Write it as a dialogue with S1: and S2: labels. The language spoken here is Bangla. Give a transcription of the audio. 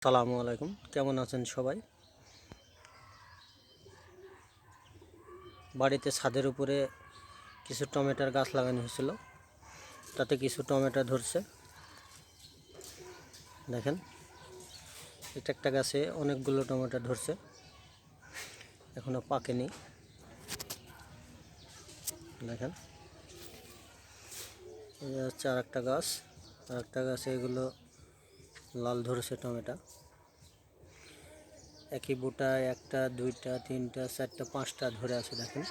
S1: আসসালামু আলাইকুম, কেমন আছেন সবাই? বাড়িতে ছাদের উপরে কিছু টমেটোর গাছ লাগানো হয়েছিল, তাতে কিছু টমেটো ধরছে। দেখেন, এটা একটা গাছে অনেকগুলো টমেটো ধরছে, এখনো পাকেনি। দেখেন, এই হচ্ছে আর একটা গাছে এগুলো লাল ধরেছে টমেটো। একই বুটায় একটা, দুইটা, তিনটা, চারটা, পাঁচটা ধরে আছে। দেখেন।